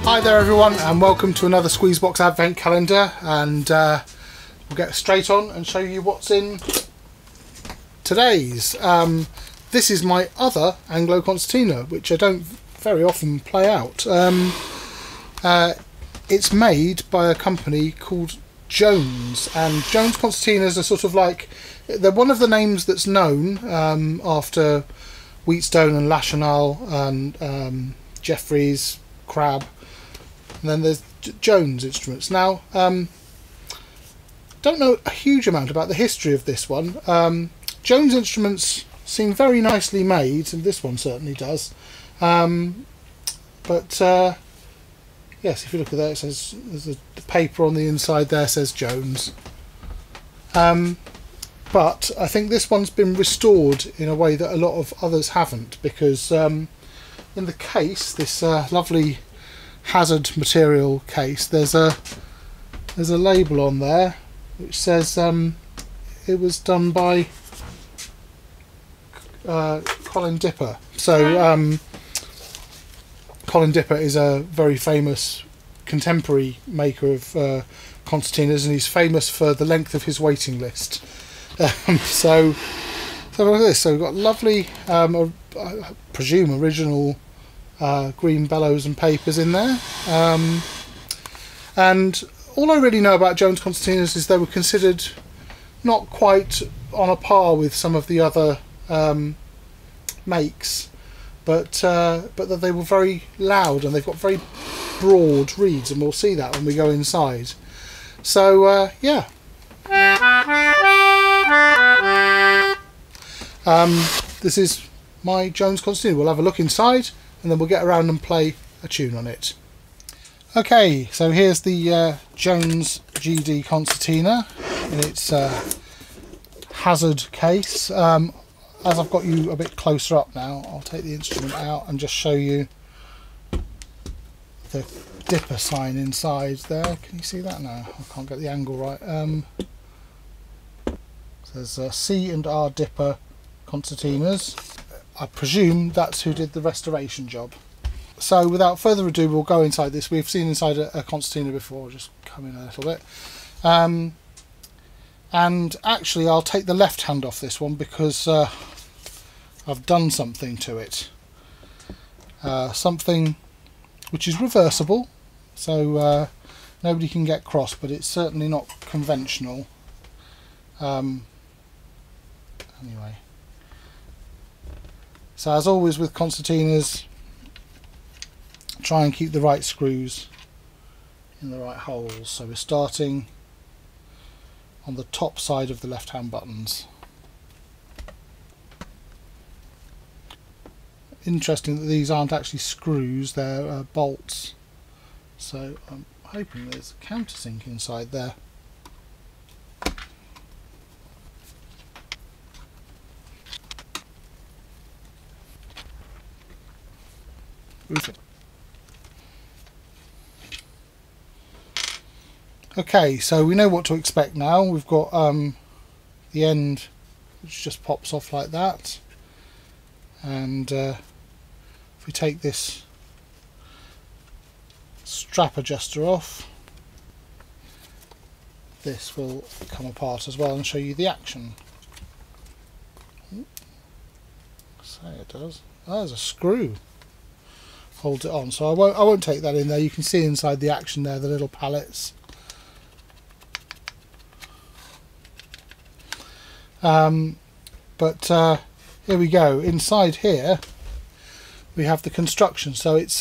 Hi there everyone, and welcome to another Squeezebox Advent Calendar, and we'll get straight on and show you what's in today's. This is my other Anglo Concertina, which I don't very often play out. It's made by a company called Jones, and Jones Concertinas are sort of like, they're one of the names that's known after Wheatstone and Lachenal and Jeffries, Crab. And then there's Jones Instruments. Now, don't know a huge amount about the history of this one. Jones Instruments seem very nicely made, and this one certainly does. But yes, if you look at that, it says there's the paper on the inside there says Jones. But I think this one's been restored in a way that a lot of others haven't, because in the case, this lovely hazard material case, there's a label on there which says it was done by Colin Dipper. So Colin Dipper is a very famous contemporary maker of concertinas, and he's famous for the length of his waiting list. So look at this. So we've got lovely, I presume original green bellows and papers in there, and all I really know about Jones Concertinas is they were considered not quite on a par with some of the other makes, but that they were very loud, and they've got very broad reeds, and we'll see that when we go inside. So yeah, this is my Jones Concertina. We'll have a look inside, and then we'll get around and play a tune on it. Okay, so here's the Jones GD Concertina in its hazard case. As I've got you a bit closer up now, I'll take the instrument out and just show you the Dipper sign inside there. Can you see that now? I can't get the angle right. There's C and R Dipper Concertinas. I presume that's who did the restoration job. So without further ado, we'll go inside this. We've seen inside a concertina before. Just come in a little bit. And actually I'll take the left hand off this one because I've done something to it. Something which is reversible, so nobody can get cross, but it's certainly not conventional. Anyway. So as always with concertinas, try and keep the right screws in the right holes. So we're starting on the top side of the left hand buttons. Interesting that these aren't actually screws, they're bolts. So I'm hoping there's a countersink inside there. Okay, so we know what to expect now. We've got the end which just pops off like that, and if we take this strap adjuster off, this will come apart as well and show you the action. So it does. Oh, there's a screw holds it on, so I won't take that in there. You can see inside the action there, the little pallets. But here we go. Inside here we have the construction. So it's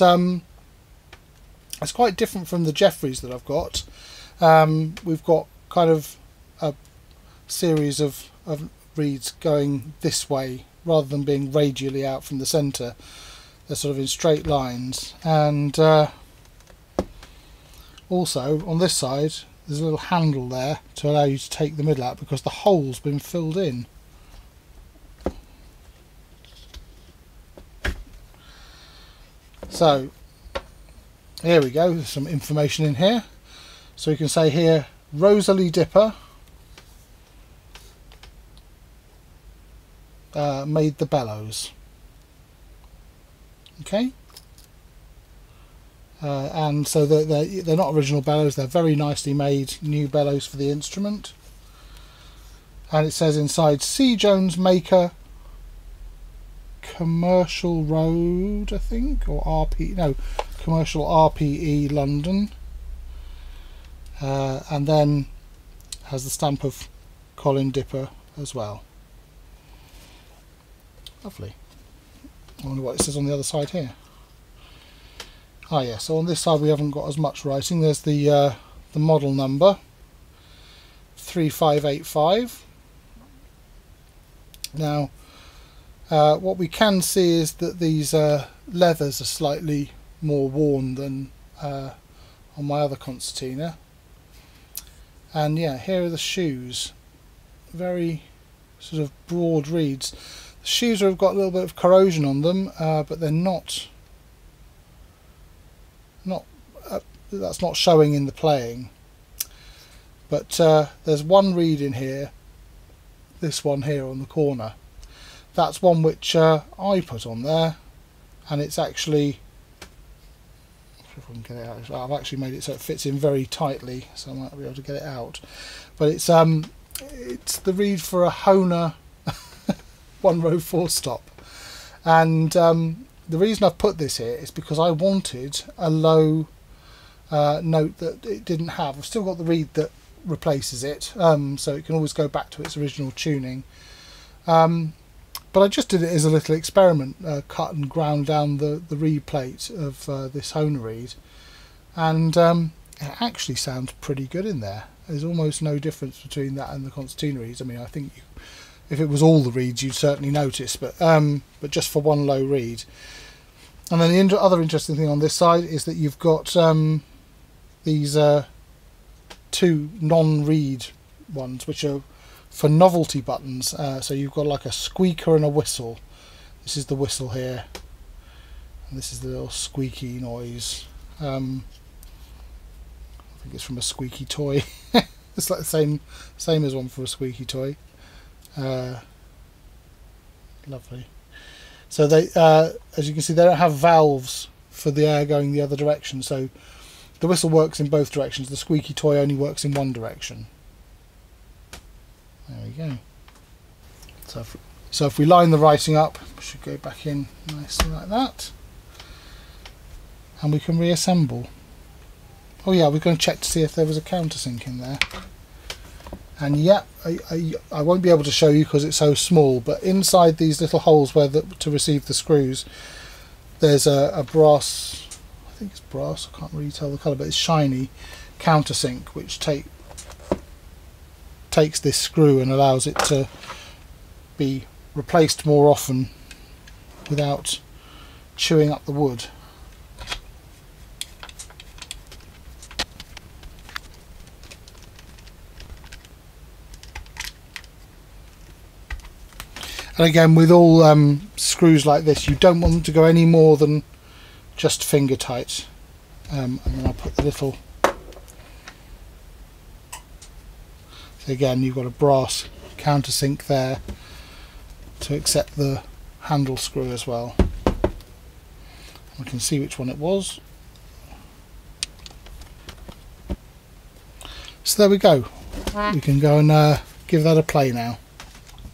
quite different from the Jeffries that I've got. We've got kind of a series of reeds going this way rather than being radially out from the centre. They're sort of in straight lines, and also on this side there's a little handle there to allow you to take the middle out because the hole's been filled in. So here we go, there's some information in here. So you can say here, Rosalie Dipper made the bellows. Okay, and so they're not original bellows, they're very nicely made new bellows for the instrument. And it says inside, C. Jones Maker, Commercial Road, I think, or Commercial RPE London, and then has the stamp of Colin Dipper as well. Lovely. I wonder what it says on the other side here. Ah, yeah, so on this side we haven't got as much writing. There's the model number 3585. Now what we can see is that these leathers are slightly more worn than on my other concertina. And yeah, here are the shoes, very sort of broad reeds. The shoes have got a little bit of corrosion on them, but they're not that's not showing in the playing. But there's one reed in here, this one here on the corner. That's one which I put on there, and it's actually, if I can get it out, I've actually made it so it fits in very tightly, so I might be able to get it out. But it's the reed for a Hohner 1 row 4 stop, and the reason I've put this here is because I wanted a low note that it didn't have. I've still got the reed that replaces it, so it can always go back to its original tuning. But I just did it as a little experiment, cut and ground down the reed plate of this Hohner reed, and it actually sounds pretty good in there. There's almost no difference between that and the concertina reeds. I mean, I think if it was all the reeds you'd certainly notice, but just for one low reed. And then the other interesting thing on this side is that you've got these 2 non-reed ones, which are for novelty buttons. So you've got like a squeaker and a whistle. This is the whistle here, and this is the little squeaky noise. I think it's from a squeaky toy. It's like the same as one for a squeaky toy. Lovely. So they, as you can see, they don't have valves for the air going the other direction. So the whistle works in both directions. The squeaky toy only works in one direction. There we go. So if we line the writing up, we should go back in nicely like that, and we can reassemble. Oh yeah, we're going to check to see if there was a countersink in there. And yeah, I won't be able to show you because it's so small, but inside these little holes where to receive the screws, there's a brass, I think it's brass, I can't really tell the colour, but it's shiny countersink which takes this screw and allows it to be replaced more often without chewing up the wood. And again, with all screws like this, you don't want them to go any more than just finger tight. And then I'll put the little... So again, you've got a brass countersink there to accept the handle screw as well. We can see which one it was. So there we go. We can go and give that a play now.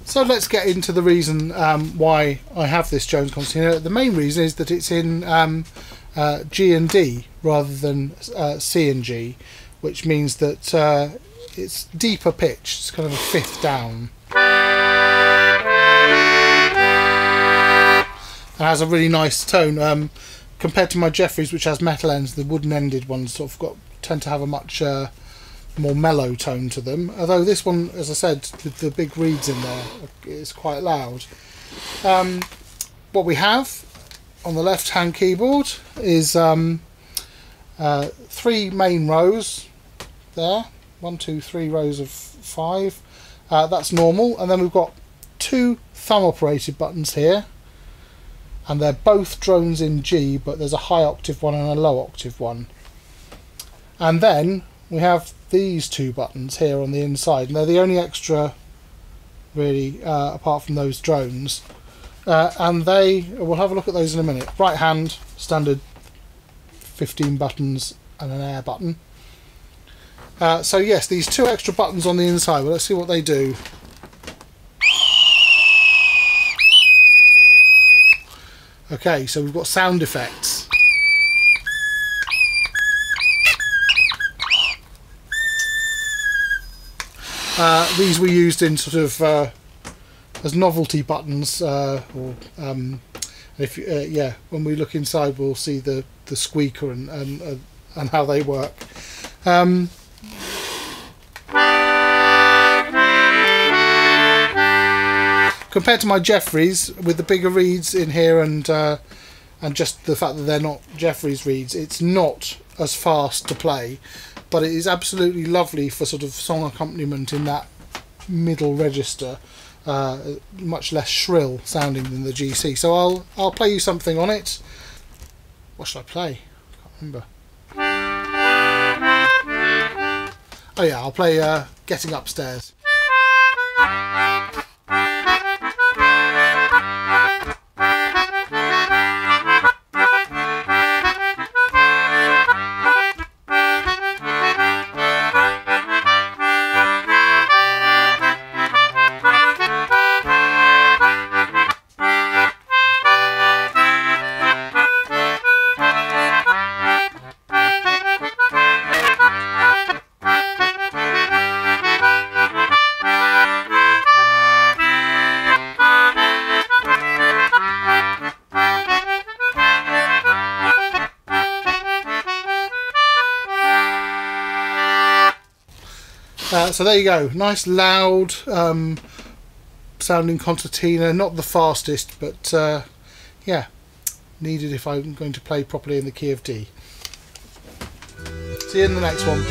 So let's get into the reason why I have this Jones concertina. The main reason is that it's in G and D rather than C and G, which means that it's deeper pitch. It's kind of a fifth down. It has a really nice tone compared to my Jeffries, which has metal ends. The wooden ended ones sort of tend to have a much more mellow tone to them, although this one, as I said, with the big reeds in there, is quite loud. What we have on the left hand keyboard is 3 main rows there, 1, 2, 3 rows of 5, that's normal, and then we've got 2 thumb operated buttons here, and they're both drones in G, but there's a high octave one and a low octave one. And then we have these 2 buttons here on the inside, and they're the only extra really apart from those drones, and we'll have a look at those in a minute. Right hand standard 15 buttons and an air button. So yes, these 2 extra buttons on the inside, well, let's see what they do. Okay, so we've got sound effects. These were used in sort of as novelty buttons, if yeah, when we look inside, we'll see the squeaker and how they work. Compared to my Jeffries, with the bigger reeds in here and just the fact that they're not Jeffries reeds, it's not as fast to play, but it is absolutely lovely for sort of song accompaniment in that middle register. Much less shrill sounding than the GC. So I'll play you something on it. What should I play? I can't remember. Oh yeah, I'll play Getting Upstairs. So there you go, nice loud sounding concertina, not the fastest, but yeah, needed if I'm going to play properly in the key of D. See you in the next one.